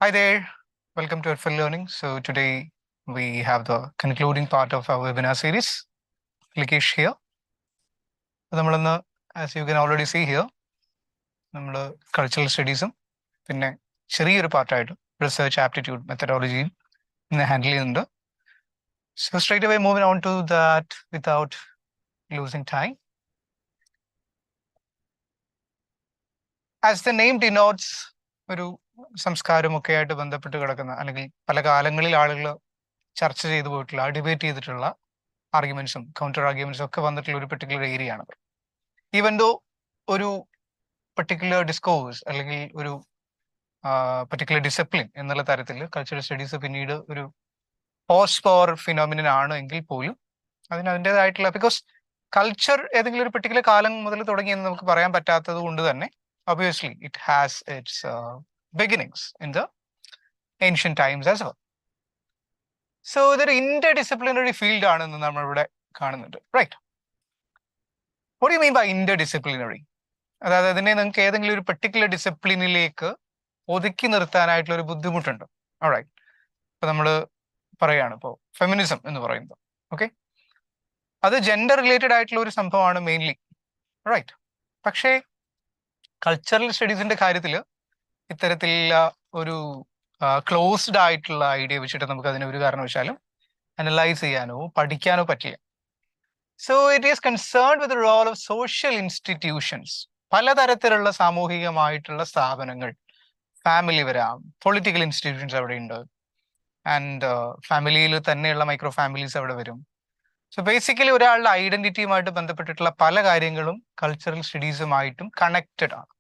Hi there, welcome to Full Learning. So today we have the concluding part of our webinar series. Likesh here. നമ്മളന്ന് as you can already see here, നമ്മൾ cultural സ്റ്റഡീസും പിന്നെ ചെറിയൊരു പാർട്ടായിട്ട് research aptitude മെത്തഡോളജിയും ഇന്ന് handle ചെയ്യുന്നുണ്ട്. So straight away moving on to that without losing time. As the name denotes, ഒരു സംസ്കാരമൊക്കെ ആയിട്ട് ബന്ധപ്പെട്ട് കിടക്കുന്ന അല്ലെങ്കിൽ പല കാലങ്ങളിൽ ആളുകൾ ചർച്ച ചെയ്തു പോയിട്ടുള്ള ഡിബേറ്റ് ചെയ്തിട്ടുള്ള ആർഗ്യുമെന്റ്സും കൗണ്ടർ ആർഗ്യുമെന്റ്സും ഒക്കെ വന്നിട്ടുള്ള ഒരു പെർട്ടിക്കുലർ ഏരിയ ആണ്. ഈവൻ ദോ ഒരു പെർട്ടിക്കുലർ ഡിസ്കോഴ്സ് അല്ലെങ്കിൽ ഒരു പെർട്ടിക്കുലർ ഡിസിപ്ലിൻ എന്നുള്ള തരത്തിൽ കൾച്ചറൽ സ്റ്റഡീസ് പിന്നീട് ഒരു പോസ്റ്റ് പവർ ഫിനോമിനൻ ആണ് എങ്കിൽ പോലും അതിന് അതിൻ്റെതായിട്ടുള്ള ബിക്കോസ് കൾച്ചർ ഏതെങ്കിലും ഒരു പെർട്ടിക്കുലർ കാലം മുതൽ തുടങ്ങിയെന്ന് നമുക്ക് പറയാൻ പറ്റാത്തത് കൊണ്ട് തന്നെ obviously it has its beginnings in the ancient times as well. So ഇതൊരു interdisciplinary ഫീൽഡ് ആണെന്ന് നമ്മൾ ഇവിടെ കാണുന്നുണ്ട്, right? What do you mean by interdisciplinary? അതായത് അതിനെ നിങ്ങൾക്ക് ഏതെങ്കിലും ഒരു പെർട്ടിക്കുലർ ഡിസിപ്ലിനിലേക്ക് ഒതുക്കി നിർത്താനായിട്ടുള്ള ഒരു ബുദ്ധിമുട്ടുണ്ട്. ഓൾറൈറ്റ്, ഇപ്പൊ നമ്മൾ പറയാണ് ഇപ്പോൾ ഫെമിനിസം എന്ന് പറയുന്നത്, ഓക്കെ, അത് ജെൻഡർ റിലേറ്റഡ് ആയിട്ടുള്ള ഒരു സംഭവമാണ് മെയിൻലി, റൈറ്റ്? പക്ഷേ കൾച്ചറൽ സ്റ്റഡീസിന്റെ കാര്യത്തിൽ ഇത്തരത്തിലുള്ള ഒരു ക്ലോസ്ഡ് ആയിട്ടുള്ള ഐഡിയ വെച്ചിട്ട് നമുക്ക് അതിനെ ഒരു കാരണവശാലും അനലൈസ് ചെയ്യാനോ പഠിക്കാനോ പറ്റില്ല. So it is concerned with role of social institutions. പലതരത്തിലുള്ള സാമൂഹികമായിട്ടുള്ള സ്ഥാപനങ്ങൾ, ഫാമിലി വരാം, പൊളിറ്റിക്കൽ ഇൻസ്റ്റിറ്റ്യൂഷൻസ് അവിടെ ഉണ്ട്, ആൻഡ് ഫാമിലിയിൽ തന്നെയുള്ള മൈക്രോ ഫാമിലീസ് അവിടെ വരും. സോ ബേസിക്കലി ഒരാളുടെ ഐഡന്റിറ്റിയുമായിട്ട് ബന്ധപ്പെട്ടിട്ടുള്ള പല കാര്യങ്ങളും കൾച്ചറൽ സ്റ്റഡീസുമായിട്ടും കണക്റ്റഡ് ആണ്.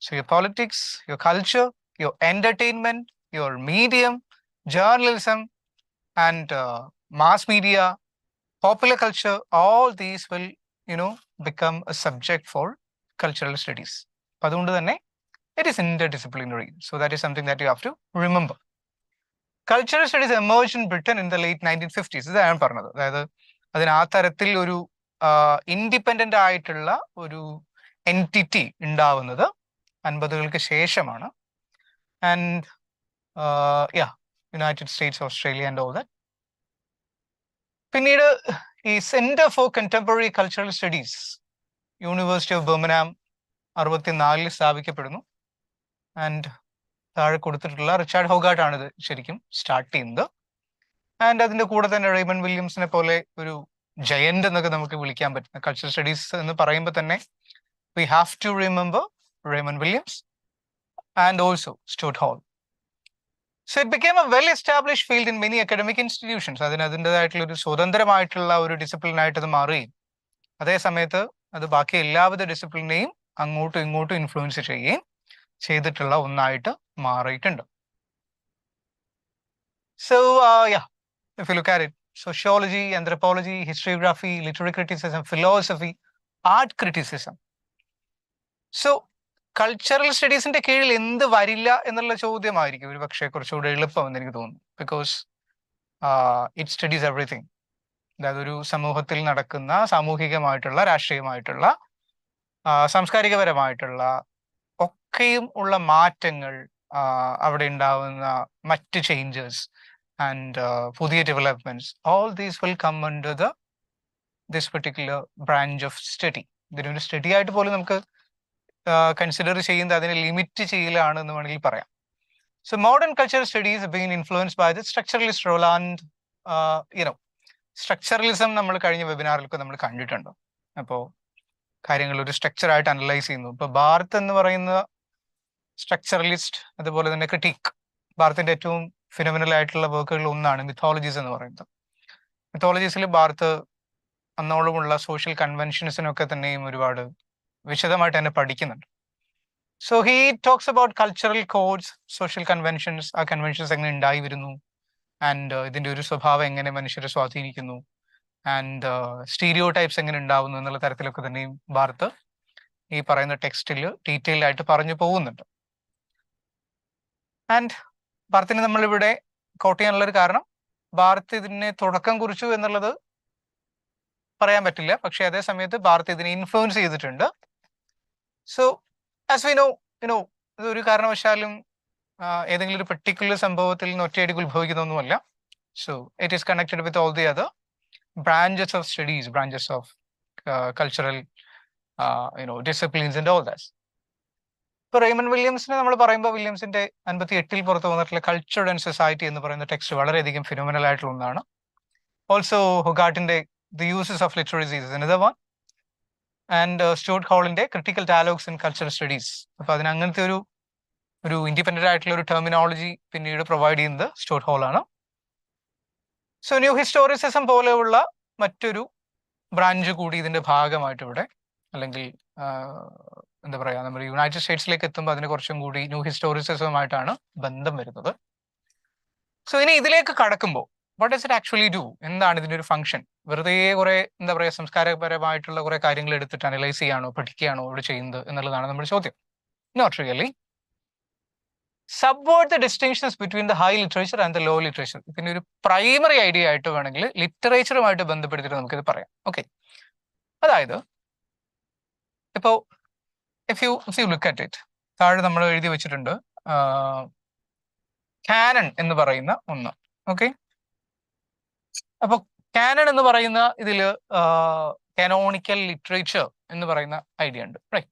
So your politics, your culture, your entertainment, your medium, journalism, and mass media, popular culture, all these will, become a subject for cultural studies. അതുകൊണ്ട് തന്നെ it is interdisciplinary. So that is something that you have to remember. Cultural studies emerged in Britain in the late 1950s. ഇത് ഞാൻ പറഞ്ഞത്. അതായത് അതിന് ആ തരത്തിൽ ഒരു ഇൻഡിപെൻഡന്റ് ആയിട്ടുള്ള ഒരു എൻറ്റിറ്റി ഉണ്ടാവുന്നത് 50കൾക്ക് ശേഷമാണ്. And United States, Australia and all that. പിന്നീട് ഈ centre for contemporary cultural studies university of Birmingham 64 സ്ഥാപിക്കപ്പെടുന്നു. ആൻഡ് താഴെ കൊടുത്തിട്ടുള്ള റിച്ചാർഡ് ഹോഗാർട്ട് ആണ് ഇത് ശരിക്കും സ്റ്റാർട്ട് ചെയ്യുന്നത്. ആൻഡ് അതിന്റെ കൂടെ തന്നെ റെയ്മണ്ട് വില്യംസിനെ പോലെ ഒരു ജയന്റ് എന്നൊക്കെ നമുക്ക് വിളിക്കാൻ പറ്റുന്ന കൾച്ചറൽ സ്റ്റഡീസ് എന്ന് പറയുമ്പോൾ തന്നെ we have to remember Raymond Williams and also Stuart Hall. So it became a well-established field in many academic institutions. അതിൻ്റെതായിട്ടുള്ള ഒരു സ്വതന്ത്രമായിട്ടുള്ള ഒരു ഡിസിപ്ലിനായിട്ട് അത് മാറുകയും അതേ സമയത്ത് അത് ബാക്കി എല്ലാവിധ ഡിസിപ്ലിനെയും അങ്ങോട്ടും ഇങ്ങോട്ടും ഇൻഫ്ലുവൻസ് ചെയ്യുകയും ചെയ്തിട്ടുള്ള ഒന്നായിട്ട് മാറിയിട്ടുണ്ട്. So if you look at it, sociology, anthropology, historiography, literary criticism, philosophy, art criticism. So cultural സ്റ്റഡീസിന്റെ കീഴിൽ എന്ത് വരില്ല എന്നുള്ള ചോദ്യമായിരിക്കും ഒരു പക്ഷേ കുറച്ചുകൂടെ എളുപ്പമെന്ന് എനിക്ക് തോന്നുന്നു. Because it studies everything. അതായത് ഒരു സമൂഹത്തിൽ നടക്കുന്ന സാമൂഹികമായിട്ടുള്ള, രാഷ്ട്രീയമായിട്ടുള്ള, സാംസ്കാരികപരമായിട്ടുള്ള ഒക്കെയും ഉള്ള മാറ്റങ്ങൾ, അവിടെ ഉണ്ടാവുന്ന മറ്റ് ചേഞ്ചസ് ആൻഡ് പുതിയ developments, all these will come under this particular branch of study. ഇതിനൊരു സ്റ്റഡി ആയിട്ട് പോലും നമുക്ക് കൺസിഡർ ചെയ്യുന്നത് അതിനെ ലിമിറ്റ് ചെയ്യലാണെന്ന് വേണമെങ്കിൽ പറയാം. So modern cultural studies been influenced by the structuralist role and structuralism നമ്മൾ കഴിഞ്ഞ വെബിനാറിലൊക്കെ നമ്മൾ കണ്ടിട്ടുണ്ട്. അപ്പോൾ കാര്യങ്ങൾ ഒരു സ്ട്രക്ചറായിട്ട് അനലൈസ് ചെയ്യുന്നു. ഇപ്പോൾ ബാർത്ത് എന്ന് പറയുന്ന സ്ട്രക്ചറലിസ്റ്റ്, അതുപോലെ തന്നെ ക്രിട്ടിക്. ബാർത്തിന്റെ ഏറ്റവും ഫിനോമിനൽ ആയിട്ടുള്ള വർക്കുകളിൽ ഒന്നാണ് മിത്തോളജീസ് എന്ന് പറയുന്നത്. മിത്തോളജീസിൽ ബാർത്ത് അന്നോളമുള്ള സോഷ്യൽ കൺവെൻഷൻസിനൊക്കെ തന്നെയും ഒരുപാട് വിശദമായിട്ട് തന്നെ പഠിക്കുന്നുണ്ട്. So he talks about cultural codes, social conventions, ആ കൺവെൻഷൻസ് എങ്ങനെ ഉണ്ടായി വരുന്നു, ആൻഡ് ഇതിന്റെ ഒരു സ്വഭാവം എങ്ങനെ മനുഷ്യരെ സ്വാധീനിക്കുന്നു, ആൻഡ് സ്റ്റീരിയോ ടൈപ്സ് എങ്ങനെ ഉണ്ടാവുന്നു എന്നുള്ള തരത്തിലൊക്കെ തന്നെയും ബാർത്ത് ഈ പറയുന്ന ടെക്സ്റ്റിൽ ഡീറ്റെയിൽഡ് ആയിട്ട് പറഞ്ഞു പോകുന്നുണ്ട്. ആൻഡ് ബാർത്തിനെ നമ്മളിവിടെ കോട്ട് ചെയ്യാനുള്ളൊരു കാരണം, ബാർത്ത് ഇതിനെ തുടക്കം കുറിച്ചു എന്നുള്ളത് പറയാൻ പറ്റില്ല, പക്ഷെ അതേ സമയത്ത് ബാർത്ത് ഇതിനെ ഇൻഫ്ലുവൻസ് ചെയ്തിട്ടുണ്ട്. സോ ആസ് വി നോ, ഇതൊരു കാരണവശാലും ഏതെങ്കിലും ഒരു പെർട്ടിക്കുലർ സംഭവത്തിൽ നിന്ന് ഒറ്റയടിക്ക് ഉത്ഭവിക്കുന്നൊന്നുമല്ല. So it is connected with all the other branches of studies, branches of cultural, disciplines and all that. ഇപ്പൊ റെയ്മൺ വില്യംസിനെ നമ്മൾ പറയുമ്പോൾ വില്യംസിന്റെ 58 പുറത്ത് വന്നിട്ടുള്ള കൾച്ചർ ആൻഡ് സൊസൈറ്റി എന്ന് പറയുന്ന ടെക്സ്റ്റ് വളരെയധികം ഫിനോമിനൽ ആയിട്ടുള്ള ഒന്നാണ്. ഓൾസോ ഹൊഗാർട്ടിന്റെ the uses of literacy is another one, and Stuart ഹോളിന്റെ critical dialogues in cultural studies. അപ്പൊ അതിന് അങ്ങനത്തെ ഒരു ഇൻഡിപെൻഡന്റ് ആയിട്ടുള്ള ഒരു ടെർമിനോളജി പിന്നീട് പ്രൊവൈഡ് ചെയ്യുന്നത് സ്റ്റുവർട്ട് ഹോൾ ആണ്. സോ ന്യൂ ഹിസ്റ്റോറിസിസം പോലെയുള്ള മറ്റൊരു ബ്രാഞ്ച് കൂടി ഇതിന്റെ ഭാഗമായിട്ട് ഇവിടെ, അല്ലെങ്കിൽ എന്താ പറയാ, നമ്മൾ യുണൈറ്റഡ് സ്റ്റേറ്റ്സിലേക്ക് എത്തുമ്പോൾ അതിന് കുറച്ചും കൂടി ന്യൂ ഹിസ്റ്റോറിസിസവുമായിട്ടാണ് ബന്ധം വരുന്നത്. സോ ഇനി ഇതിലേക്ക് കടക്കുമ്പോൾ what does it actually do? എന്താണ് ഇതിന്റെ ഒരു ഫംഗ്ഷൻ? വെറുതെ കുറെ എന്താ പറയുക സംസ്കാരപരമായിട്ടുള്ള കുറെ കാര്യങ്ങൾ എടുത്തിട്ട് അനലൈസ് ചെയ്യാണോ പഠിക്കുകയാണോ ഇവിടെ ചെയ്യുന്നത് എന്നുള്ളതാണ് നമ്മുടെ ചോദ്യം. Not really. Subvert the distinctions between the high literature and the low literature. ഇതിന്റെ ഒരു പ്രൈമറി ഐഡിയ ആയിട്ട് വേണമെങ്കിൽ ലിറ്ററേച്ചറുമായിട്ട് ബന്ധപ്പെടുത്തിയിട്ട് നമുക്കിത് പറയാം. ഓക്കെ, അതായത് ഇപ്പോ if you look at it, താഴെ നമ്മൾ എഴുതി വെച്ചിട്ടുണ്ട് കാനൺ എന്ന് പറയുന്ന ഒന്ന്. ഓക്കെ, അപ്പൊ കാനൺ എന്ന് പറയുന്ന ഇതില് കാനോണിക്കൽ ലിറ്ററേച്ചർ എന്ന് പറയുന്ന ഐഡിയ ഉണ്ട്, റൈറ്റ്?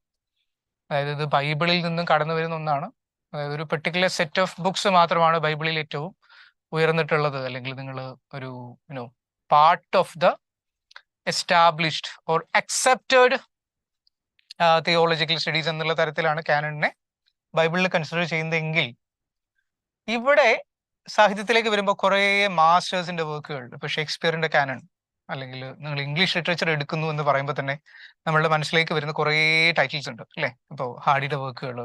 അതായത് ഇത് ബൈബിളിൽ നിന്നും കടന്നു വരുന്ന ഒന്നാണ്. അതായത് ഒരു പെർട്ടിക്കുലർ സെറ്റ് ഓഫ് ബുക്സ് മാത്രമാണ് ബൈബിളിൽ ഏറ്റവും ഉയർന്നിട്ടുള്ളത്, അല്ലെങ്കിൽ നിങ്ങൾ ഒരു part of the established or accepted theological studies എന്നുള്ള തരത്തിലാണ് കാനണിനെ ബൈബിളിൽ കൺസിഡർ ചെയ്യുന്നതെങ്കിൽ, ഇവിടെ സാഹിത്യത്തിലേക്ക് വരുമ്പോൾ കുറേ മാസ്റ്റേഴ്സിന്റെ വർക്കുകൾ, ഇപ്പൊ ഷേക്സ്പിയറിന്റെ കാനൺ, അല്ലെങ്കിൽ നിങ്ങൾ ഇംഗ്ലീഷ് ലിറ്ററേച്ചർ എടുക്കുന്നു എന്ന് പറയുമ്പോൾ തന്നെ നമ്മളുടെ മനസ്സിലേക്ക് വരുന്ന കുറേ ടൈറ്റിൽസ് ഉണ്ട്, അല്ലേ? ഇപ്പോൾ ഹാഡിയുടെ വർക്കുകൾ,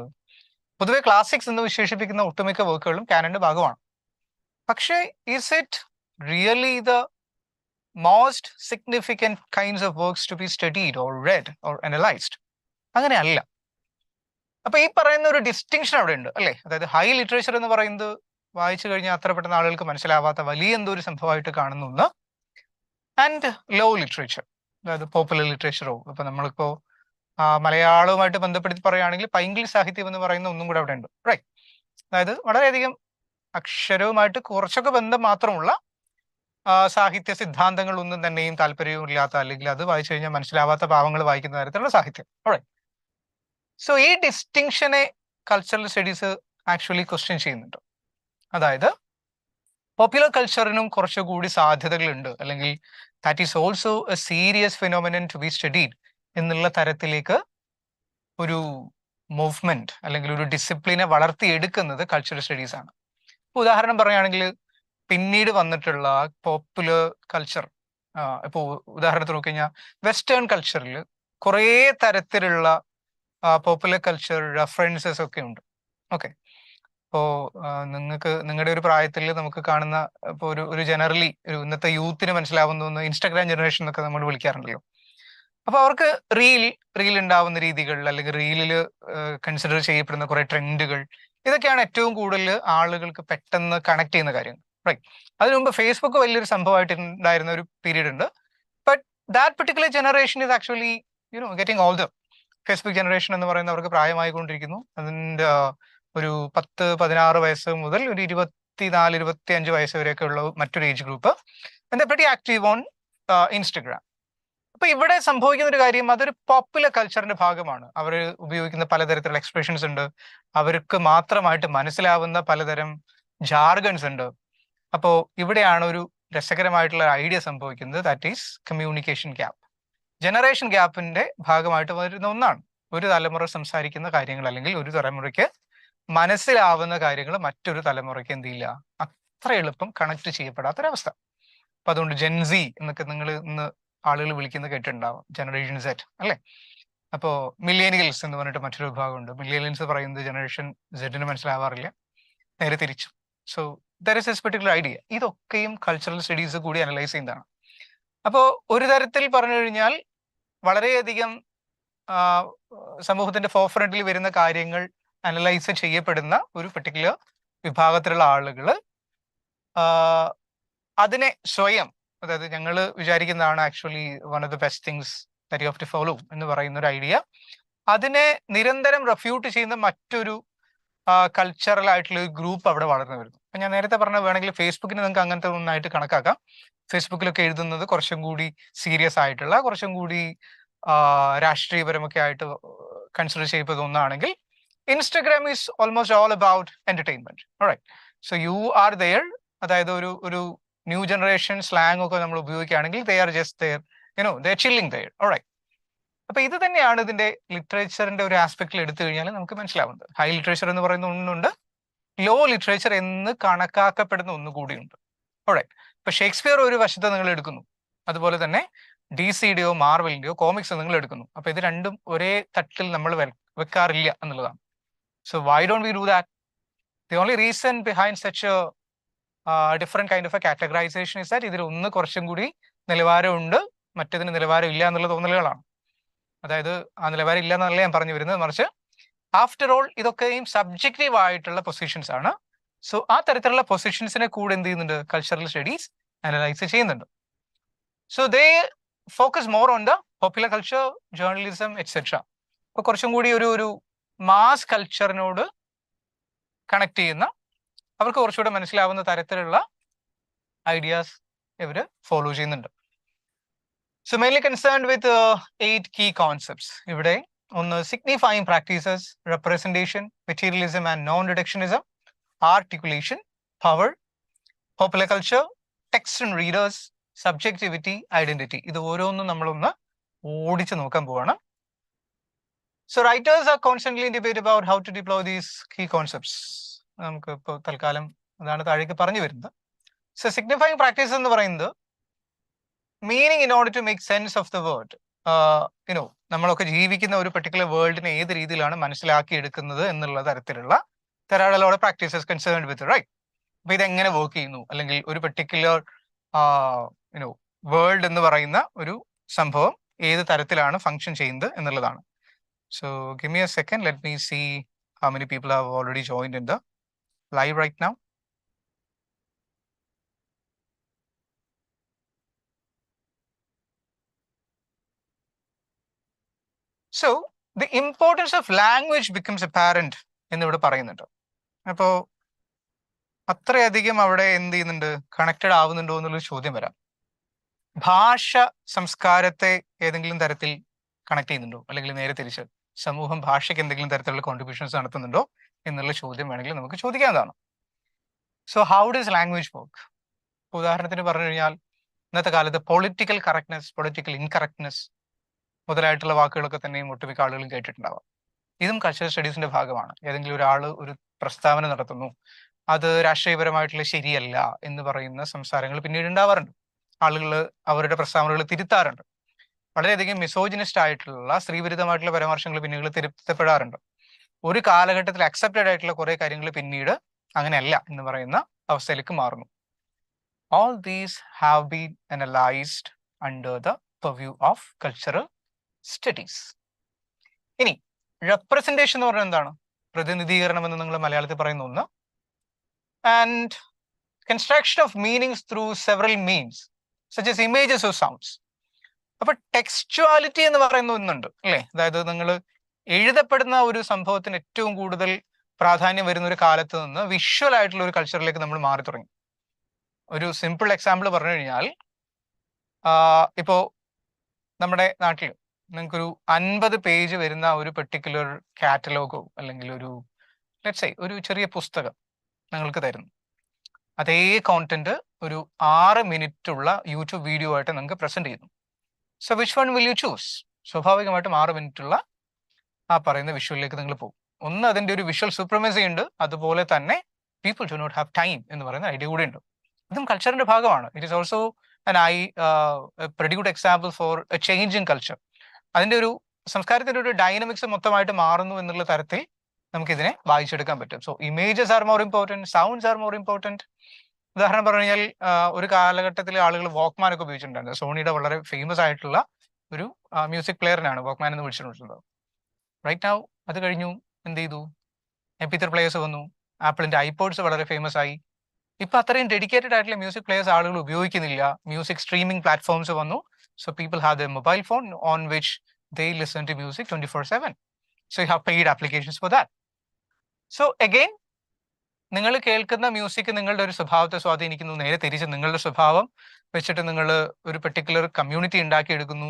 പൊതുവെ ക്ലാസിക്സ് എന്ന് വിശേഷിപ്പിക്കുന്ന ഒട്ടുമിക്ക വർക്കുകളും കാനണിന്റെ ഭാഗമാണ്. പക്ഷേ is it really the most significant kinds of works to be studied or read or analysed? അങ്ങനെയല്ല. അപ്പൊ ഈ പറയുന്ന ഒരു ഡിസ്റ്റിങ്ഷൻ അവിടെ ഉണ്ട്, അല്ലേ? അതായത് ഹൈ ലിറ്ററേച്ചർ എന്ന് പറയുന്നത് വായിച്ചു കഴിഞ്ഞാൽ അത്ര പെട്ടെന്ന് ആളുകൾക്ക് മനസ്സിലാവാത്ത വലിയ എന്തോ ഒരു സംഭവമായിട്ട് കാണുന്ന ഒന്ന്, ആൻഡ് ലോ ലിറ്ററേച്ചർ, അതായത് പോപ്പുലർ ലിറ്ററേച്ചറോ, ഇപ്പൊ നമ്മളിപ്പോ മലയാളവുമായിട്ട് ബന്ധപ്പെടുത്തി പറയുകയാണെങ്കിൽ പൈങ്കിളി സാഹിത്യം എന്ന് പറയുന്ന ഒന്നും കൂടെ അവിടെ ഉണ്ട്, റൈറ്റ്? അതായത് വളരെയധികം അക്ഷരവുമായിട്ട് കുറച്ചൊക്കെ ബന്ധം മാത്രമുള്ള സാഹിത്യ സിദ്ധാന്തങ്ങളൊന്നും തന്നെയും താല്പര്യവും ഇല്ലാത്ത, അല്ലെങ്കിൽ അത് വായിച്ചു കഴിഞ്ഞാൽ മനസ്സിലാവാത്ത പാവങ്ങൾ വായിക്കുന്ന തരത്തിലുള്ള സാഹിത്യം, റൈറ്റ്? സോ ഈ ഡിസ്റ്റിങ്ഷനെ കൾച്ചറൽ സ്റ്റഡീസ് ആക്ച്വലി ക്വസ്റ്റ്യൻ ചെയ്യുന്നുണ്ട്. അതായത് പോപ്പുലർ കൾച്ചറിനും കുറച്ചുകൂടി സാധ്യതകളുണ്ട്, അല്ലെങ്കിൽ that is also a serious phenomenon to be studied എന്നുള്ള തരത്തിലേക്ക് ഒരു മൂവ്മെന്റ് അല്ലെങ്കിൽ ഒരു ഡിസിപ്ലിനെ വളർത്തിയെടുക്കുന്നത് കൾച്ചറൽ സ്റ്റഡീസ് ആണ്. ഉദാഹരണം പറയുകയാണെങ്കിൽ പിന്നീട് വന്നിട്ടുള്ള പോപ്പുലർ കൾച്ചർ, ഇപ്പോൾ ഉദാഹരണത്തിന് നോക്കിക്കഴിഞ്ഞാൽ വെസ്റ്റേൺ കൾച്ചറിൽ കുറേ തരത്തിലുള്ള പോപ്പുലർ കൾച്ചർ റെഫറൻസസ് ഒക്കെ ഉണ്ട്. ഓക്കെ, ഇപ്പോൾ നിങ്ങൾക്ക് നിങ്ങളുടെ ഒരു പ്രായത്തിൽ നമുക്ക് കാണുന്ന ഇപ്പോൾ ഒരു ജനറലി ഒരു ഇന്നത്തെ യൂത്തിന് മനസ്സിലാവുന്ന ഇൻസ്റ്റാഗ്രാം ജനറേഷൻ എന്നൊക്കെ നമ്മൾ വിളിക്കാറുണ്ടല്ലോ. അപ്പൊ അവർക്ക് റീൽ ഉണ്ടാവുന്ന രീതികൾ, അല്ലെങ്കിൽ റീലിൽ കൺസിഡർ ചെയ്യപ്പെടുന്ന കുറെ ട്രെൻഡുകൾ, ഇതൊക്കെയാണ് ഏറ്റവും കൂടുതൽ ആളുകൾക്ക് പെട്ടെന്ന് കണക്ട് ചെയ്യുന്ന കാര്യങ്ങൾ, റൈറ്റ്? അതിനു മുമ്പ് ഫേസ്ബുക്ക് വലിയൊരു സംഭവമായിട്ട് ഉണ്ടായിരുന്ന ഒരു പീരീഡ് ഉണ്ട്. But that particular generation is actually getting older. Facebook generation എന്ന് പറയുന്നവർക്ക് പ്രായമായിക്കൊണ്ടിരിക്കുന്നു. അതിൻ്റെ ഒരു 10-16 വയസ്സ് മുതൽ ഒരു 24-25 വയസ്സ് വരെയൊക്കെ ഉള്ള മറ്റൊരു ഏജ് ഗ്രൂപ്പ്, എന്താ വെരി ആക്റ്റീവ് ഓൺ ഇൻസ്റ്റഗ്രാം. അപ്പൊ ഇവിടെ സംഭവിക്കുന്ന ഒരു കാര്യം, അതൊരു പോപ്പുലർ കൾച്ചറിന്റെ ഭാഗമാണ്. അവർ ഉപയോഗിക്കുന്ന പലതരത്തിലുള്ള എക്സ്പ്രഷൻസ് ഉണ്ട്, അവർക്ക് മാത്രമായിട്ട് മനസ്സിലാവുന്ന പലതരം ജാർഗൺസ് ഉണ്ട്. അപ്പോൾ ഇവിടെയാണ് ഒരു രസകരമായിട്ടുള്ള ഐഡിയ സംഭവിക്കുന്നത്, that is communication gap. Generation ഗ്യാപ്പിന്റെ ഭാഗമായിട്ട് വരുന്ന ഒന്നാണ്. ഒരു തലമുറ സംസാരിക്കുന്ന കാര്യങ്ങൾ, അല്ലെങ്കിൽ ഒരു തലമുറയ്ക്ക് മനസ്സിലാവുന്ന കാര്യങ്ങൾ മറ്റൊരു തലമുറയ്ക്ക് എന്ത് ചെയ്യില്ല, അത്ര എളുപ്പം കണക്ട് ചെയ്യപ്പെടാത്തൊരവസ്ഥ. അപ്പൊ അതുകൊണ്ട് ജെൻസി എന്നൊക്കെ നിങ്ങൾ ഇന്ന് ആളുകൾ വിളിക്കുന്നത് കേട്ടിട്ടുണ്ടാവും, ജനറേഷൻ സെറ്റ്, അല്ലേ? അപ്പോൾ മില്ലേനിയൽസ് എന്ന് പറഞ്ഞിട്ട് മറ്റൊരു വിഭാഗമുണ്ട്. മില്ലേനിയൽസ് പറയുന്നത് ജനറേഷൻ സെറ്റിന് മനസ്സിലാവാറില്ല, നേരെ തിരിച്ചു. So there is S particular idea. ഇതൊക്കെയും കൾച്ചറൽ സ്റ്റഡീസ് കൂടി അനലൈസ് ചെയ്യുന്നതാണ്. അപ്പോൾ ഒരു തരത്തിൽ പറഞ്ഞു കഴിഞ്ഞാൽ വളരെയധികം സമൂഹത്തിന്റെ ഫോർഫ്രണ്ടിൽ വരുന്ന കാര്യങ്ങൾ അനലൈസ് ചെയ്യപ്പെടുന്ന ഒരു പെർട്ടിക്കുലർ വിഭാഗത്തിലുള്ള ആളുകൾ അതിനെ സ്വയം, അതായത് ഞങ്ങൾ വിചാരിക്കുന്നതാണ് actually one of the best things that you have to follow എന്ന് പറയുന്ന ഒരു ഐഡിയ, അതിനെ നിരന്തരം റെഫ്യൂട്ട് ചെയ്യുന്ന മറ്റൊരു കൾച്ചറൽ ആയിട്ടുള്ള ഒരു ഗ്രൂപ്പ് അവിടെ വളർന്നു വരുന്നു. അപ്പൊ ഞാൻ നേരത്തെ പറഞ്ഞ വേണമെങ്കിൽ ഫേസ്ബുക്കിന് നിങ്ങൾക്ക് അങ്ങനത്തെ ഒന്നായിട്ട് കണക്കാക്കാം. ഫേസ്ബുക്കിലൊക്കെ എഴുതുന്നത് കുറച്ചും കൂടി സീരിയസ് ആയിട്ടുള്ള, കുറച്ചും കൂടി രാഷ്ട്രീയപരമൊക്കെ ആയിട്ട് കൺസിഡർ ചെയ്യപ്പെടുന്ന ഒന്നാണെങ്കിൽ Instagram is almost all about entertainment. Alright, so you are there. അതായത് ഒരു ന്യൂ ജനറേഷൻ സ്ലാങ് ഒക്കെ നമ്മൾ ഉപയോഗിക്കുകയാണെങ്കിൽ they are just there, they are chilling there. Alright, അപ്പൊ ഇത് തന്നെയാണ് ഇതിന്റെ ലിറ്ററേച്ചറിന്റെ ഒരു ആസ്പെക്റ്റിൽ എടുത്തു കഴിഞ്ഞാൽ നമുക്ക് മനസ്സിലാവുന്നത്. ഹൈ ലിറ്ററേച്ചർ എന്ന് പറയുന്ന ഒന്നുണ്ട്, ലോ ലിറ്ററേച്ചർ എന്ന് കണക്കാക്കപ്പെടുന്ന ഒന്നുകൂടിയുണ്ട്. ഓൾറൈറ്റ്, ഇപ്പൊ ഷേക്സ്പിയർ ഒരു വശത്ത് നിങ്ങൾ എടുക്കുന്നു, അതുപോലെ തന്നെ DC-യുടെയോ മാർവലിന്റെയോ കോമിക്സ് നിങ്ങൾ എടുക്കുന്നു. അപ്പൊ ഇത് രണ്ടും ഒരേ തട്ടിൽ നമ്മൾ വെക്കാറില്ല എന്നുള്ളതാണ്. So why don't we do that? The only reason behind such different kind of a categorisation is that ഇതിൽ ഒന്ന് കുറച്ചും കൂടി നിലവാരമുണ്ട്, മറ്റേതിന് നിലവാരം ഇല്ല എന്നുള്ള തോന്നലുകളാണ്. അതായത് ആ നിലവാരം ഇല്ല എന്നല്ല ഞാൻ പറഞ്ഞു വരുന്നത്, മറിച്ച് ആഫ്റ്റർ ഓൾ ഇതൊക്കെയും സബ്ജക്റ്റീവ് ആയിട്ടുള്ള പൊസിഷൻസ് ആണ്. സോ ആ തരത്തിലുള്ള പൊസിഷൻസിനെ കൂടെ എന്ത് ചെയ്യുന്നുണ്ട്, കൾച്ചറൽ സ്റ്റഡീസ് അനലൈസ് ചെയ്യുന്നുണ്ട്. So they focus more on the popular culture, journalism etcetera. അപ്പൊ കുറച്ചും കൂടി ഒരു മാസ് കൾച്ചറിനോട് കണക്ട് ചെയ്യുന്ന, അവർക്ക് കുറച്ചുകൂടെ മനസ്സിലാവുന്ന തരത്തിലുള്ള ഐഡിയാസ് ഇവര് ഫോളോ ചെയ്യുന്നുണ്ട്. So mainly concerned with 8 key concepts. ഇവിടെ ഒന്ന് signifying practices, representation, materialism and non-reductionism, articulation, power, popular culture, text and readers, subjectivity, identity. ഇത് ഓരോന്നും നമ്മളൊന്ന് ഓടിച്ചു നോക്കാൻ പോവാണ്. So writers are constantly in debate about how to deploy these key concepts. നമുക്ക് ഇപ്പോൾ തൽക്കാലം അതാണ് താഴേക്ക് പറഞ്ഞു വരുന്നത്. So signifying practice എന്ന് പറയുന്നത് meaning in order to make sense of the world. നമ്മളൊക്കെ ജീവിക്കുന്ന ഒരു പെർട്ടിക്കുലർ വേൾഡിനെ ഏത് രീതിയിലാണ് മനസ്സിലാക്കി എടുക്കുന്നത് എന്നുള്ള തരത്തിലുള്ള ധാരാളം പ്രാക്ടീസസ് കൺസേൺഡ് വിത്ത്, റൈറ്റ്? അപ്പൊ ഇതെങ്ങനെ വർക്ക് ചെയ്യുന്നു, അല്ലെങ്കിൽ ഒരു പെർട്ടിക്കുലർ വേൾഡ് എന്ന് പറയുന്ന ഒരു സംഭവം ഏത് തരത്തിലാണ് ഫങ്ഷൻ ചെയ്യുന്നത് എന്നുള്ളതാണ്. So give me a second, let me see how many people have already joined in the live right now. So the importance of language becomes apparent എന്നിവിടെ പറയുന്നുണ്ട്. അപ്പോ അത്രയധികം അവിടെ എന്ത് ചെയ്യുന്നുണ്ട്, കണക്റ്റഡ് ആവുന്നുണ്ടോ എന്നുള്ളൊരു ചോദ്യം വരാം. ഭാഷ സംസ്കാരത്തെ ഏതെങ്കിലും തരത്തിൽ കണക്ട് ചെയ്യുന്നുണ്ടോ, അല്ലെങ്കിൽ നേരെ തിരിച്ച് സമൂഹം ഭാഷയ്ക്ക് എന്തെങ്കിലും തരത്തിലുള്ള കോൺട്രിബ്യൂഷൻസ് നടത്തുന്നുണ്ടോ എന്നുള്ള ചോദ്യം വേണമെങ്കിൽ നമുക്ക് ചോദിക്കാവുന്നതാണ്. So how does language work? ഉദാഹരണത്തിന് പറഞ്ഞു കഴിഞ്ഞാൽ ഇന്നത്തെ കാലത്ത് പൊളിറ്റിക്കൽ കറക്റ്റ്നെസ്, പൊളിറ്റിക്കൽ ഇൻകറക്റ്റ്നെസ് മുതലായിട്ടുള്ള വാക്കുകളൊക്കെ തന്നെയും ഒട്ടുമിക്ക ആളുകളും കേട്ടിട്ടുണ്ടാവാം. ഇതും കൾച്ചറൽ സ്റ്റഡീസിന്റെ ഭാഗമാണ്. ഏതെങ്കിലും ഒരാൾ ഒരു പ്രസ്താവന നടത്തുന്നു, അത് രാഷ്ട്രീയപരമായിട്ടുള്ള ശരിയല്ല എന്ന് പറയുന്ന സംസാരങ്ങൾ പിന്നീട് ഉണ്ടാവാറുണ്ട്. ആളുകൾ അവരുടെ പ്രസ്താവനകൾ തിരുത്താറുണ്ട്. വളരെയധികം മിസോജിനിസ്റ്റ് ആയിട്ടുള്ള, സ്ത്രീവിരുദ്ധമായിട്ടുള്ള പരാമർശങ്ങൾ പിന്നീട് തിരുത്തപ്പെടാറുണ്ട്. ഒരു കാലഘട്ടത്തിൽ അക്സെപ്റ്റഡ് ആയിട്ടുള്ള കുറെ കാര്യങ്ങൾ പിന്നീട് അങ്ങനെയല്ല എന്ന് പറയുന്ന അവസ്ഥയിലേക്ക് മാറുന്നു. All these have been analyzed under the purview of cultural studies. ഇനി റെപ്രസെന്റേഷൻ എന്ന് പറഞ്ഞാൽ എന്താണ്? പ്രതിനിധീകരണം എന്ന് നിങ്ങൾ മലയാളത്തിൽ പറയുന്ന ഒന്ന്. And construction of meanings through several means such as images or sounds. അപ്പൊ ടെക്സ്ച്വാലിറ്റി എന്ന് പറയുന്ന ഒന്നുണ്ട് അല്ലേ? അതായത് നിങ്ങൾ എഴുതപ്പെടുന്ന ഒരു സംഭവത്തിന് ഏറ്റവും കൂടുതൽ പ്രാധാന്യം വരുന്ന ഒരു കാലത്ത് നിന്ന് വിഷ്വൽ ആയിട്ടുള്ള ഒരു കൾച്ചറിലേക്ക് നമ്മൾ മാറി തുടങ്ങി. ഒരു സിമ്പിൾ എക്സാമ്പിൾ പറഞ്ഞു കഴിഞ്ഞാൽ, ഇപ്പോ നമ്മുടെ നാട്ടിൽ നിങ്ങൾക്കൊരു 50 പേജ് വരുന്ന ഒരു പെർട്ടിക്കുലർ കാറ്റലോഗോ അല്ലെങ്കിൽ ഒരു ചെറിയ പുസ്തകം നിങ്ങൾക്ക് തരുന്നു. അതേ കോണ്ടന്റ് ഒരു 6 മിനിറ്റ് ഉള്ള യൂട്യൂബ് വീഡിയോ ആയിട്ട് നിങ്ങൾക്ക് പ്രസന്റ് ചെയ്യുന്നു. So which one will you choose? സ്വാഭാവികമായിട്ടും 6 മിനിറ്റ് ഉള്ള ആ പറയുന്ന വിഷ്വലിലേക്ക് നിങ്ങൾ പോകും. ഒന്ന്, അതിന്റെ ഒരു വിഷ്വൽ സൂപ്രമസി ഉണ്ട്, അതുപോലെ തന്നെ people do not have time എന്ന് പറയുന്ന ഐഡിയ കൂടെ ഉണ്ട്. ഇതും കൾച്ചറിന്റെ ഭാഗമാണ്. It is also pretty good example for a change in culture. അതിന്റെ ഒരു സംസ്കാരത്തിന്റെ ഒരു ഡൈനമിക്സ് മൊത്തമായിട്ട് മാറുന്നു എന്നുള്ള തരത്തിൽ നമുക്കിതിനെ വായിച്ചെടുക്കാൻ പറ്റും. So images are more important, sounds are more important. ഉദാഹരണം പറഞ്ഞു കഴിഞ്ഞാൽ ഒരു കാലഘട്ടത്തിൽ ആളുകൾ വോക്ക്മാൻ ഒക്കെ ഉപയോഗിച്ചിട്ടുണ്ടായിരുന്നു. സോണിയുടെ വളരെ ഫേമസ് ആയിട്ടുള്ള ഒരു മ്യൂസിക് പ്ലെയറിനാണ് വോക്ക്മാൻ എന്ന് വിളിച്ചിട്ടുള്ളത്. റൈറ്റ് നൗ അത് കഴിഞ്ഞു എന്ത് ചെയ്തു, MP3 പ്ലേയേഴ്സ് വന്നു, ആപ്പിളിന്റെ ഐപോഡ്സ് വളരെ ഫേമസ് ആയി. ഇപ്പൊ അത്രയും ഡെഡിക്കേറ്റഡ് ആയിട്ടുള്ള മ്യൂസിക് പ്ലേയേഴ്സ് ആളുകൾ ഉപയോഗിക്കുന്നില്ല. മ്യൂസിക് സ്ട്രീമിംഗ് പ്ലാറ്റ്ഫോംസ് വന്നു. So people have the mobile phone on which they listen to music 24/7. So you have paid applications for that. So again, നിങ്ങൾ കേൾക്കുന്ന മ്യൂസിക് നിങ്ങളുടെ ഒരു സ്വഭാവത്തെ സ്വാധീനിക്കുന്നു. നേരെ തിരിച്ച് നിങ്ങളുടെ സ്വഭാവം വെച്ചിട്ട് നിങ്ങൾ ഒരു പെർട്ടിക്കുലർ കമ്മ്യൂണിറ്റി ഉണ്ടാക്കിയെടുക്കുന്നു.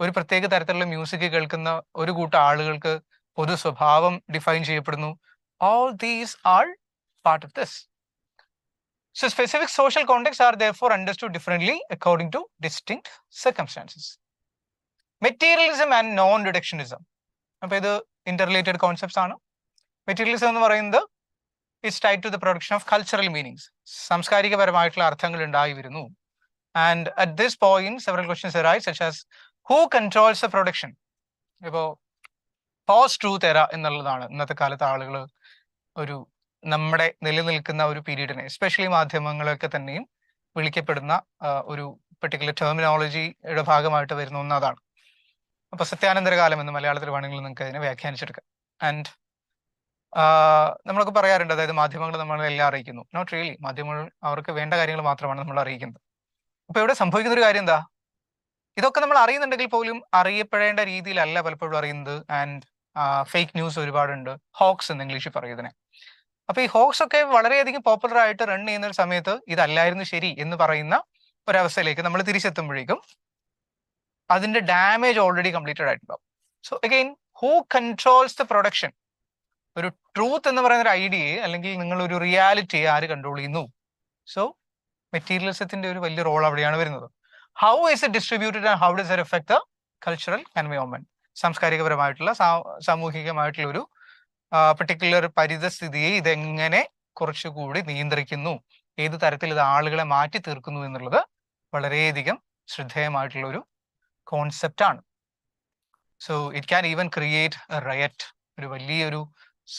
ഒരു പ്രത്യേക തരത്തിലുള്ള മ്യൂസിക് കേൾക്കുന്ന ഒരു കൂട്ടം ആളുകൾക്ക് പൊതു സ്വഭാവം ഡിഫൈൻ ചെയ്യപ്പെടുന്നു. All these are part of this. So specific social contexts are therefore understood differently according to distinct circumstances. Materialism and non-reductionism. അപ്പോൾ ഇത് ഇന്റർറിലേറ്റഡ് കോൺസെപ്റ്റ്സ് ആണ്. മെറ്റീരിയലിസം എന്ന് പറയുന്നത് is tied to the production of cultural meanings. സാംസ്കാരികപരമായിട്ടുള്ള അർത്ഥങ്ങൾ ഉണ്ടായി വരുന്നു. And at this point several questions arise such as who controls the production? ഇപ്പോൾ post truth എറ എന്നുള്ളതാണ് ഇന്നത്തെ കാലത്ത് ആളുകൾ ഒരു നമ്മുടെ നിലനിൽക്കുന്ന ഒരു പീരീഡിനെ, എസ്പെഷ്യലി മാധ്യമങ്ങളൊക്കെ തന്നെയും വിളിക്കപ്പെടുന്ന ഒരു പെർട്ടിക്കുലർ ടെർമിനോളജിയുടെ ഭാഗമായിട്ട് വരുന്ന ഒന്ന് അതാണ്. അപ്പൊ സത്യാനന്തരകാലം എന്ന് മലയാളത്തിൽ വേണമെങ്കിൽ നിങ്ങൾക്ക് അതിനെ വ്യാഖ്യാനിച്ചെടുക്കാം. ആൻഡ് നമ്മളൊക്കെ പറയാറുണ്ട്, അതായത് മാധ്യമങ്ങൾ നമ്മളെല്ലാം അറിയിക്കുന്നു. Not really. മാധ്യമങ്ങൾ അവർക്ക് വേണ്ട കാര്യങ്ങൾ മാത്രമാണ് നമ്മൾ അറിയിക്കുന്നത്. അപ്പൊ ഇവിടെ സംഭവിക്കുന്ന ഒരു കാര്യം എന്താ, ഇതൊക്കെ നമ്മൾ അറിയുന്നുണ്ടെങ്കിൽ പോലും അറിയപ്പെടേണ്ട രീതിയിലല്ല പലപ്പോഴും അറിയുന്നത്. ആൻഡ് ഫേക്ക് ന്യൂസ് ഒരുപാടുണ്ട്. ഹോക്സ് എന്ന് ഇംഗ്ലീഷിൽ പറയുന്നതിനെ. അപ്പൊ ഈ ഹോക്സ് ഒക്കെ വളരെയധികം പോപ്പുലർ ആയിട്ട് റൺ ചെയ്യുന്ന ഒരു സമയത്ത് ഇതല്ലായിരുന്നു ശരി എന്ന് പറയുന്ന ഒരവസ്ഥയിലേക്ക് നമ്മൾ തിരിച്ചെത്തുമ്പോഴേക്കും അതിന്റെ ഡാമേജ് ഓൾറെഡി കംപ്ലീറ്റഡ് ആയിട്ടുണ്ടാവും. So again, who controls the production? ഒരു ട്രൂത്ത് എന്ന് പറയുന്ന ഒരു ഐഡിയയെ അല്ലെങ്കിൽ നിങ്ങൾ ഒരു റിയാലിറ്റിയെ ആര് കൺട്രോൾ ചെയ്യുന്നു? സോ മെറ്റീരിയലിസത്തിന്റെ ഒരു വലിയ റോൾ അവിടെയാണ് വരുന്നത്. How is it distributed and how does it effect the cultural environment? സാംസ്കാരികപരമായിട്ടുള്ള സാമൂഹികമായിട്ടുള്ള ഒരു പെർട്ടിക്കുലർ പരിതസ്ഥിതിയെ ഇതെങ്ങനെ കുറച്ചുകൂടി നിയന്ത്രിക്കുന്നു, ഏത് തരത്തിൽ ഇത് ആളുകളെ മാറ്റി തീർക്കുന്നു എന്നുള്ളത് വളരെയധികം ശ്രദ്ധേയമായിട്ടുള്ള ഒരു കോൺസെപ്റ്റ് ആണ്. So it can even create A riot. ഒരു വലിയൊരു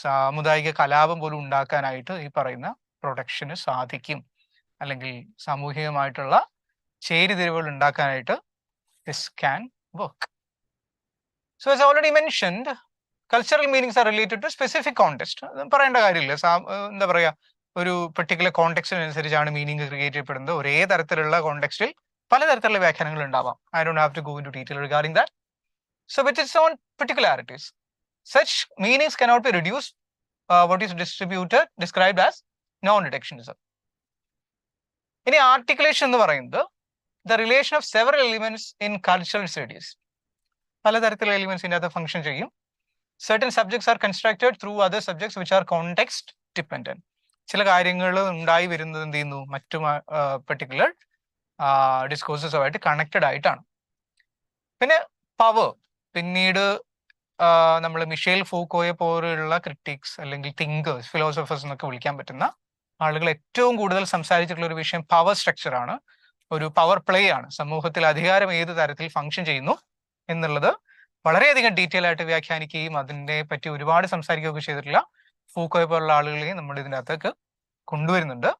സാമുദായിക കലാപം പോലും ഉണ്ടാക്കാനായിട്ട് ഈ പറയുന്ന പ്രൊഡക്ഷന് സാധിക്കും. അല്ലെങ്കിൽ സാമൂഹികമായിട്ടുള്ള ചേരിതിരിവുകൾ ഉണ്ടാക്കാനായിട്ട് this can work. So as already mentioned, cultural meanings are related to specific context. പറയേണ്ട കാര്യമില്ല. എന്താ പറയുക, ഒരു പെർട്ടിക്കുലർ കോണ്ടെക്സ്റ്റിനനുസരിച്ചാണ് മീനിങ് ക്രിയേറ്റ് ചെയ്യപ്പെടുന്നത്. ഒരേ തരത്തിലുള്ള കോണ്ടെക്സ്റ്റിൽ പലതരത്തിലുള്ള വ്യാഖ്യാനങ്ങൾ ഉണ്ടാവാം. I don't have to go into detail regarding that. So with its own particularities, such meanings cannot be reduced what is described as non-reductionism. ഇനി ആർട്ടിക്കുലേഷൻ എന്ന് പറയുന്നത് the relation of several elements in cultural studies. പലതരത്തിലുള്ള elements ഇതിനകത്ത് function ചെയ്യും. Certain subjects are constructed through other subjects which are context dependent. ചില കാര്യങ്ങൾ ഉണ്ടായി വരുന്നത് എന്ത് ചെയ്യുന്നു, മറ്റു പെർട്ടിക്കുലർ ഡിസ്കോഴ്സസുമായിട്ട് കണക്റ്റഡ് ആയിട്ടാണ്. പിന്നെ പവർ, പിന്നീട് നമ്മൾ മിഷേൽ ഫൂക്കോയെ പോലുള്ള ക്രിറ്റിക്സ് അല്ലെങ്കിൽ തിങ്കേഴ്സ്, ഫിലോസഫേഴ്സ് എന്നൊക്കെ വിളിക്കാൻ പറ്റുന്ന ആളുകൾ ഏറ്റവും കൂടുതൽ സംസാരിച്ചിട്ടുള്ള ഒരു വിഷയം പവർ സ്ട്രക്ചർ ആണ്. ഒരു പവർ പ്ലേ ആണ്. സമൂഹത്തിൽ അധികാരം ഏത് തരത്തിൽ ഫംഗ്ഷൻ ചെയ്യുന്നു എന്നുള്ളത് വളരെയധികം ഡീറ്റെയിൽ ആയിട്ട് വ്യാഖ്യാനിക്കുകയും അതിനെ പറ്റി ഒരുപാട് സംസാരിക്കുകയൊക്കെ ചെയ്തിട്ടുള്ള ഫൂക്കോയെ പോലുള്ള ആളുകളെയും നമ്മൾ ഇതിൻ്റെ അകത്തേക്ക് കൊണ്ടുവരുന്നുണ്ട്.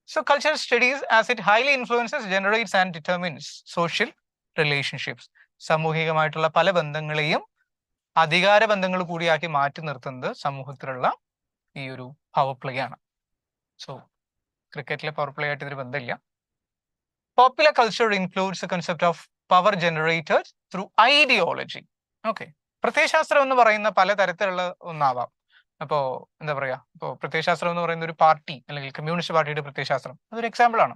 So cultural studies as it highly influences, generates and determines social relationships. സാമൂഹികമായിട്ടുള്ള പല ബന്ധങ്ങളെയും അധികാര ബന്ധങ്ങൾ കൂടിയാക്കി മാറ്റി നിർത്തുന്നത് സമൂഹത്തിലുള്ള ഈ ഒരു പവർ പ്ലേ ആണ്. സോ ക്രിക്കറ്റിലെ പവർ പ്ലേ ആയിട്ട് ഇതൊരു ബന്ധമില്ല. Popular culture includes the concept of power generated through ideology. Okay, പ്രത്യയശാസ്ത്രം എന്ന് പറയുന്ന പലതരത്തിലുള്ള ഒന്നാവാം. അപ്പോ എന്താ പറയാ, ഇപ്പോൾ പ്രത്യയശാസ്ത്രം എന്ന് പറയുന്ന ഒരു പാർട്ടി അല്ലെങ്കിൽ കമ്മ്യൂണിസ്റ്റ് പാർട്ടിയുടെ പ്രത്യയശാസ്ത്രം അതൊരു എക്സാമ്പിൾ ആണ്.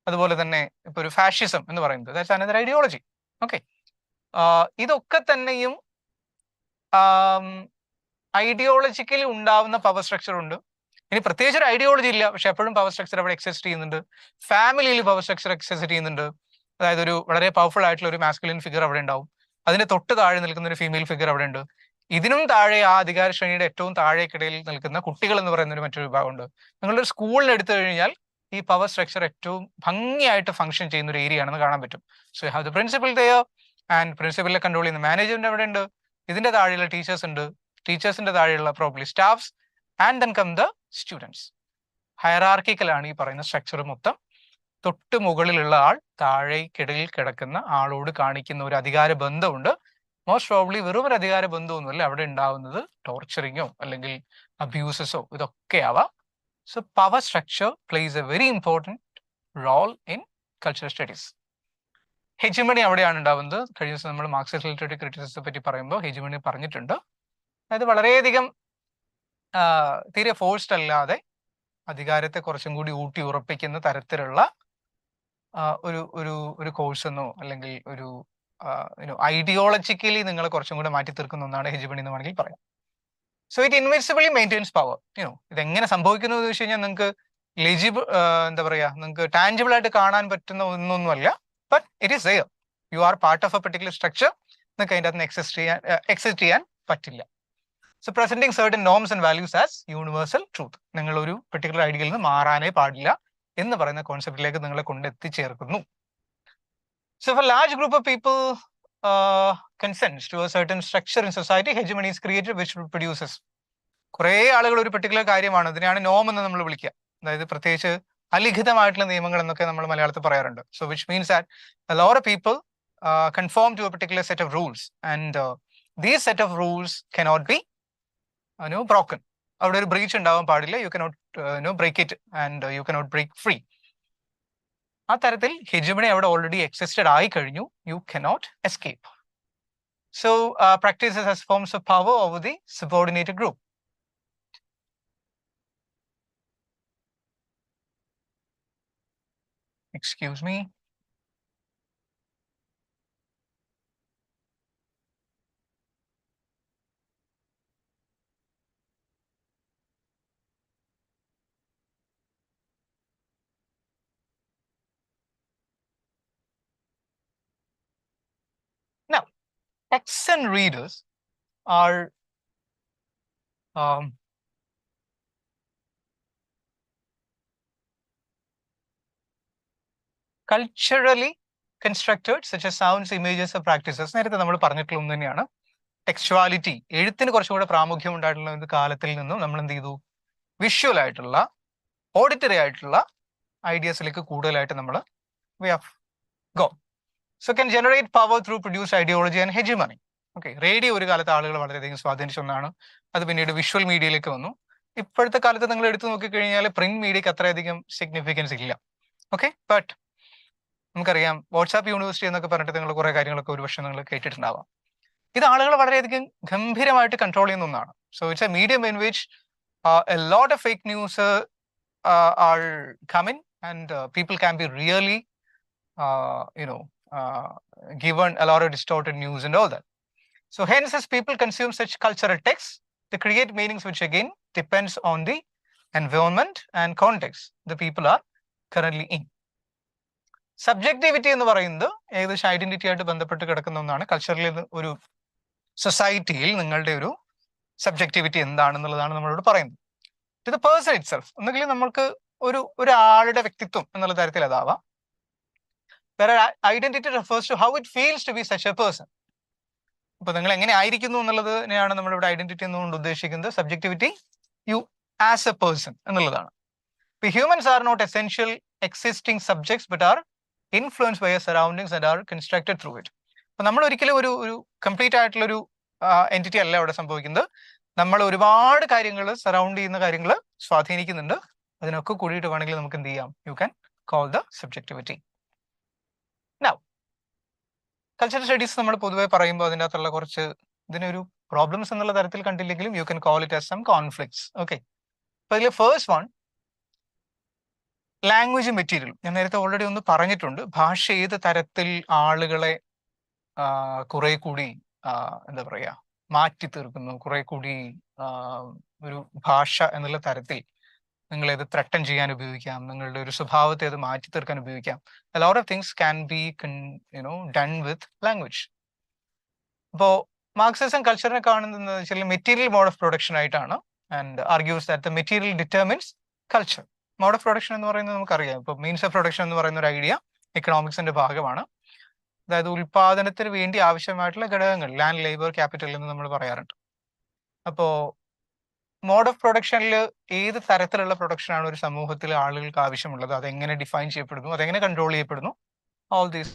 അതുപോലെ തന്നെ ഇപ്പൊ ഒരു ഫാഷിസം എന്ന് പറയുന്നത് ദാറ്റ്സ് അനദർ ഐഡിയോളജി. ഓക്കെ, ഇതൊക്കെ തന്നെയും ഐഡിയോളജിക്കലി ഉണ്ടാവുന്ന പവർ സ്ട്രക്ചർ ഉണ്ട്. ഇനി പ്രത്യേകിച്ച് ഒരു ഐഡിയോളജി ഇല്ല, പക്ഷെ എപ്പോഴും പവർ സ്ട്രക്ചർ അവിടെ എക്സിസ്റ്റ് ചെയ്യുന്നുണ്ട്. ഫാമിലിയിൽ പവർ സ്ട്രക്ചർ എക്സിസ്റ്റ് ചെയ്യുന്നുണ്ട്. അതായത് ഒരു വളരെ പവർഫുൾ ആയിട്ടുള്ള ഒരു മാസ്കുലിൻ ഫിഗർ അവിടെ ഉണ്ടാവും. അതിന്റെ തൊട്ട് താഴെ നിൽക്കുന്ന ഒരു ഫീമെയിൽ ഫിഗർ അവിടെ ഉണ്ട്. ഇതിനും താഴെ ആ അധികാര ശ്രേണിയുടെ ഏറ്റവും താഴേക്കിടയിൽ നിൽക്കുന്ന കുട്ടികൾ എന്ന് പറയുന്ന ഒരു മറ്റൊരു വിഭാഗമുണ്ട്. നിങ്ങളുടെ സ്കൂളിൽ എടുത്തു കഴിഞ്ഞാൽ ഈ പവർ സ്ട്രക്ചർ ഏറ്റവും ഭംഗിയായിട്ട് ഫംഗ്ഷൻ ചെയ്യുന്ന ഒരു ഏരിയ ആണെന്ന് കാണാൻ പറ്റും. So have the principal there and പ്രിൻസിപ്പലിനെ കൺട്രോൾ ചെയ്യുന്ന മാനേജ്മെന്റ് അവിടെ ഉണ്ട്. ഇതിന്റെ താഴെയുള്ള ടീച്ചേഴ്സ് ഉണ്ട്. ടീച്ചേഴ്സിന്റെ താഴെയുള്ള probably staffs and then come the students. ഹയറാർക്കിക്കലാണ് ഈ പറയുന്ന സ്ട്രക്ചർ മൊത്തം. തൊട്ട് മുകളിലുള്ള ആൾ താഴേക്കിടയിൽ കിടക്കുന്ന ആളോട് കാണിക്കുന്ന ഒരു അധികാര ബന്ധമുണ്ട്. മോസ്റ്റ് പ്രോബ്ലി വെറും ഒരു അധികാര ബന്ധമൊന്നുമല്ല അവിടെ ഉണ്ടാവുന്നത്, ടോർച്ചറിങ്ങോ അല്ലെങ്കിൽ അബ്യൂസസോ ഇതൊക്കെ ആവാം. So power structure plays a very important role in cultural studies. Hegemony അവിടെയാണ് ഉണ്ടാവുന്നത്. കഴിഞ്ഞ ദിവസം നമ്മൾ മാർക്സിസ്റ്റ് ലിറ്ററേച്ചർ ക്രിറ്റിസിസത്തെ പറ്റി പറയുമ്പോൾ ഹെജിമണി പറഞ്ഞിട്ടുണ്ട്. അതായത് വളരെയധികം തീരെ ഫോഴ്സ്ഡ് അല്ലാതെ അധികാരത്തെ കുറച്ചും കൂടി ഊട്ടി ഉറപ്പിക്കുന്ന തരത്തിലുള്ള ഒരു ഒരു ഒരു കോഴ്സ് എന്നോ അല്ലെങ്കിൽ ഒരു ഐഡിയോളജിക്കലി നിങ്ങൾ കുറച്ചും കൂടെ മാറ്റി തീർക്കുന്ന ഒന്നാണ് ഹെജിമണി എന്ന് വേണമെങ്കിൽ പറയാം. So it invisibly maintains power. ഇതെങ്ങനെ സംഭവിക്കുന്നു എന്ന് വെച്ച് കഴിഞ്ഞാൽ നിങ്ങൾക്ക് എന്താ പറയാ, നിങ്ങൾക്ക് ടാഞ്ചിബിൾ ആയിട്ട് കാണാൻ പറ്റുന്ന ഒന്നൊന്നുമല്ല. But it is there. You are part of a particular structure. നിങ്ങൾക്ക് അതിൻ്റെ അകത്ത് എക്സിസ്റ്റ് ചെയ്യാൻ പറ്റില്ല. So presenting certain norms and values as universal truth. നിങ്ങൾ ഒരു പെർട്ടിക്കുലർ ഐഡിയയിൽ നിന്ന് മാറാനേ പാടില്ല എന്ന് പറയുന്ന കോൺസെപ്റ്റിലേക്ക് നിങ്ങളെ കൊണ്ട് എത്തിച്ചേർക്കുന്നു. So if a large group of people consents to a certain structure in society, hegemony is created which produces. കുറേ ആളുകൾ ഒരു പെർട്ടിക്കുലർ കാര്യമാണ്, ഇതിനെയാണ് നോം എന്ന് നമ്മൾ വിളിക്കുക. അതായത് പ്രത്യേകിച്ച് അലിഖിതമായിട്ടുള്ള നിയമങ്ങൾ എന്നൊക്കെ നമ്മൾ മലയാളത്തിൽ പറയാറുണ്ട്. So which means that a lot of people conform to a particular set of rules and these set of rules cannot be broken. അവിടെ ഒരു ബ്രീച്ച് ഉണ്ടാവാൻ പാടില്ല. You cannot break it and you cannot break free. ആ തരത്തിൽ hegemony അവിടെ already existed ആയി കഴിഞ്ഞു. You cannot escape. So practices as forms of power over the subordinated group. Excuse me. Now, texts and readers are culturally constructed such as sounds, images or practices. നേരത്തെ നമ്മൾ പറഞ്ഞിട്ടുള്ള ഒന്ന് തന്നെയാണ് ടെക്സ്ച്വാലിറ്റി. എഴുത്തിന് കുറച്ചുകൂടെ പ്രാമുഖ്യം ഉണ്ടായിട്ടുള്ള കാലത്തിൽ നിന്നും നമ്മൾ എന്ത് ചെയ്തു, വിഷ്വൽ ആയിട്ടുള്ള ഓഡിറ്ററി ആയിട്ടുള്ള ഐഡിയാസിലേക്ക് കൂടുതലായിട്ട് നമ്മൾ we have gone. So can generate power through produce ideology and hegemony. Okay, radio ഒരു കാലത്ത് ആളുകൾ വളരെയധികം സ്വാധീനിച്ച ഒന്നാണ്. അത് പിന്നീട് വിഷ്വൽ മീഡിയയിലേക്ക് വന്നു. ഇപ്പോഴത്തെ കാലത്ത് നിങ്ങൾ എടുത്തു നോക്കിക്കഴിഞ്ഞാൽ പ്രിന്റ് മീഡിയക്ക് അത്രയധികം സിഗ്നിഫിക്കൻസ് ഇല്ല. ഓക്കെ, ബട്ട് നമുക്കറിയാം വാട്സാപ്പ് യൂണിവേഴ്സിറ്റി എന്നൊക്കെ പറഞ്ഞിട്ട് നിങ്ങൾ കുറെ കാര്യങ്ങളൊക്കെ ഒരു പക്ഷേ നിങ്ങൾ കേട്ടിട്ടുണ്ടാവാം. ഇത് ആളുകൾ വളരെയധികം ഗംഭീരമായിട്ട് കൺട്രോൾ ചെയ്യുന്ന ഒന്നാണ്. So it's A medium in which a lot of fake news are coming and people can be really given a lot of distorted news and all that. So hence, as people consume such cultural texts, they create meanings which again depends on the environment and context the people are currently in. Subjectivity എന്ന് പറയുന്നത് ഏകദേശം identity ആയിട്ട് ബന്ധപ്പെട്ട് കിടക്കുന്ന ഒന്നാണ്. Culturally ഒരു സൊസൈറ്റിയിൽ നിങ്ങളുടെ ഒരു സബ്ജക്ടിവിറ്റി എന്താണെന്നുള്ളതാണ് നമ്മളോട് പറയുന്നത്. To the person itself, ഒന്നുകിൽ നമ്മൾക്ക് ഒരാളുടെ വ്യക്തിത്വം എന്നുള്ള തരത്തിൽ അതാവാം. Identity refers to how it feels to be such a person. അപ്പൊ നിങ്ങൾ എങ്ങനെ ആയിരിക്കുന്നു എന്നുള്ളതിനെയാണ് നമ്മളിവിടെ ഐഡന്റിറ്റി എന്നുകൊണ്ട് ഉദ്ദേശിക്കുന്നത്. Subjectivity you as a person എന്നുള്ളതാണ്. Humans are not essential existing subjects but are influenced by surroundings and are constructed through it. അപ്പൊ നമ്മൾ ഒരിക്കലും ഒരു കംപ്ലീറ്റ് ആയിട്ടുള്ള ഒരു എൻറ്റിറ്റി അല്ല അവിടെ സംഭവിക്കുന്നത്. നമ്മൾ ഒരുപാട് കാര്യങ്ങൾ, സറൗണ്ട് ചെയ്യുന്ന കാര്യങ്ങൾ സ്വാധീനിക്കുന്നുണ്ട്. അതിനൊക്കെ കൂടിയിട്ട് വേണമെങ്കിൽ നമുക്ക് എന്ത് ചെയ്യാം, U can call the subjectivity. Now, cultural studies നമ്മൾ പൊതുവെ പറയുമ്പോൾ അതിൻ്റെ അകത്തുള്ള കുറച്ച് ഇതിനൊരു പ്രോബ്ലംസ് എന്നുള്ള തരത്തിൽ കണ്ടില്ലെങ്കിലും you can call it as some conflicts. Okay, അപ്പൊ ഇതിൽ ഫസ്റ്റ് വൺ ലാംഗ്വേജ് മെറ്റീരിയൽ. ഞാൻ നേരത്തെ ഓൾറെഡി ഒന്ന് പറഞ്ഞിട്ടുണ്ട്. ഭാഷ ഏത് തരത്തിൽ ആളുകളെ കുറെ കൂടി എന്താ പറയാ മാറ്റി തീർക്കുന്നു, കുറെ കൂടി ഒരു ഭാഷ എന്നുള്ള തരത്തിൽ നിങ്ങളത് ത്രട്ടൻ ചെയ്യാൻ ഉപയോഗിക്കാം, നിങ്ങളുടെ ഒരു സ്വഭാവത്തെ അത് മാറ്റി തീർക്കാൻ ഉപയോഗിക്കാം. A lot of things can be done with language. അപ്പോൾ മാർക്സിസം കൾച്ചറിനെ കാണുന്നത് വെച്ചാൽ മെറ്റീരിയൽ മോഡ് ഓഫ് പ്രൊഡക്ഷൻ ആയിട്ടാണ്. And argues that the material determines culture. Mode of production എന്ന് പറയുന്നത് നമുക്കറിയാം. ഇപ്പോൾ മീൻസ് ഓഫ് പ്രൊഡക്ഷൻ എന്ന് പറയുന്ന ഒരു ഐഡിയ എക്കണോമിക്സിന്റെ ഭാഗമാണ്. അതായത് ഉൽപാദനത്തിന് വേണ്ടി ആവശ്യമായിട്ടുള്ള ഘടകങ്ങൾ, ലാൻഡ്, ലേബർ, ക്യാപിറ്റൽ എന്ന് നമ്മൾ പറയാറുണ്ട്. അപ്പോൾ മോഡ് ഓഫ് പ്രൊഡക്ഷനിൽ ഏത് തരത്തിലുള്ള പ്രൊഡക്ഷനാണ് ഒരു സമൂഹത്തിൽ ആളുകൾക്ക് ആവശ്യമുള്ളത്, അതെങ്ങനെ ഡിഫൈൻ ചെയ്യപ്പെടുന്നു, അതെങ്ങനെ കൺട്രോൾ ചെയ്യപ്പെടുന്നു, ഓൾ ദീസ്